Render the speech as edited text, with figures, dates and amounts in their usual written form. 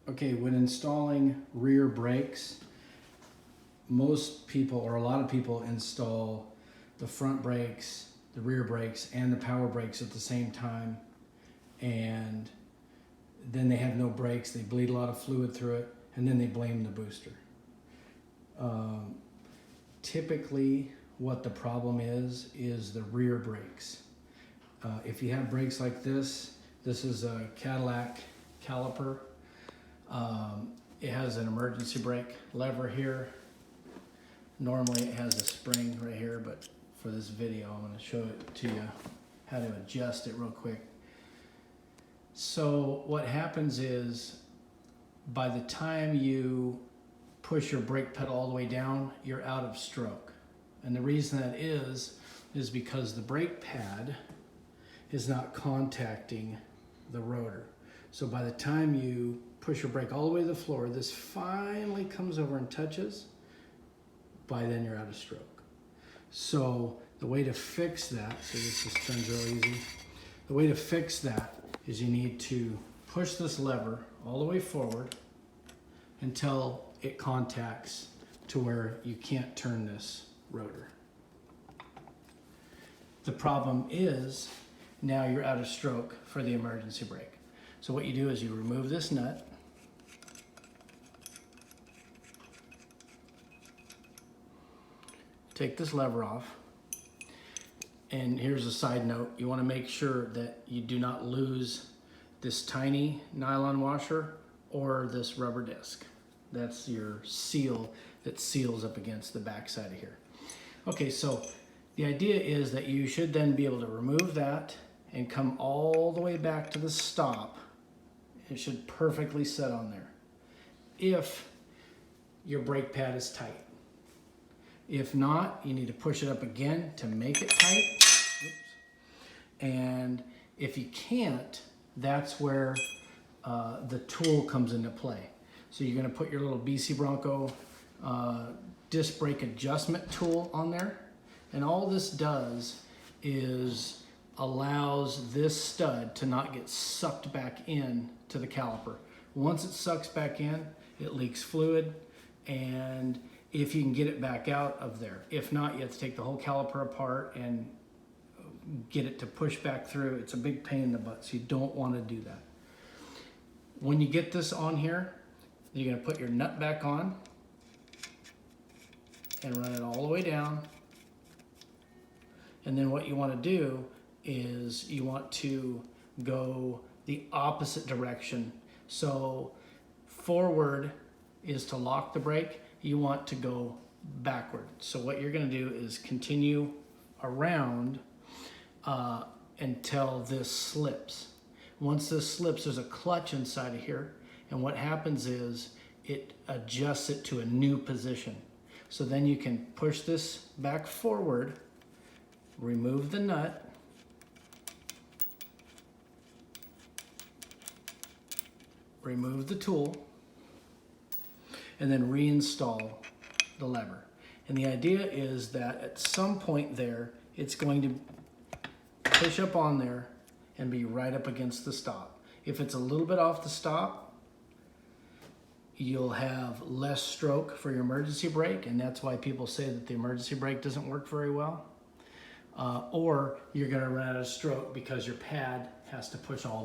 Okay, when installing rear brakes, most people, or a lot of people, install the front brakes, the rear brakes, and the power brakes at the same time, and then they have no brakes, they bleed a lot of fluid through it, and then they blame the booster. Typically, what the problem is the rear brakes. If you have brakes like this is a Cadillac caliper. It has an emergency brake lever here. Normally it has a spring right here, but for this video I'm going to show it to you how to adjust it real quick. So what happens is, by the time you push your brake pedal all the way down, you're out of stroke. And the reason that is because the brake pad is not contacting the rotor. So by the time you push your brake all the way to the floor, this finally comes over and touches. By then you're out of stroke. So the way to fix that, so this just turns real easy. The way to fix that is you need to push this lever all the way forward until it contacts to where you can't turn this rotor. The problem is now you're out of stroke for the emergency brake. So what you do is you remove this nut, take this lever off, and here's a side note, you want to make sure that you do not lose this tiny nylon washer or this rubber disc. That's your seal that seals up against the back side of here. Okay, so the idea is that you should then be able to remove that and come all the way back to the stop. It should perfectly set on there if your brake pad is tight. If not, you need to push it up again to make it tight. Oops. And if you can't, that's where the tool comes into play. So you're going to put your little BC Bronco disc brake adjustment tool on there. And all this does is allows this stud to not get sucked back in to the caliper. Once it sucks back in, it leaks fluid, and if you can get it back out of there. If not, you have to take the whole caliper apart and get it to push back through. It's a big pain in the butt, so you don't want to do that. When you get this on here, you're going to put your nut back on and run it all the way down. And then what you want to do is you want to go the opposite direction. So forward is to lock the brake. You want to go backward. So what you're going to do is continue around until this slips. Once this slips, there's a clutch inside of here, and what happens is it adjusts it to a new position. So then you can push this back forward, remove the nut, remove the tool, and then reinstall the lever. And the idea is that at some point there, it's going to push up on there and be right up against the stop. If it's a little bit off the stop, you'll have less stroke for your emergency brake, and that's why people say that the emergency brake doesn't work very well. Or you're gonna run out of stroke because your pad has to push all the way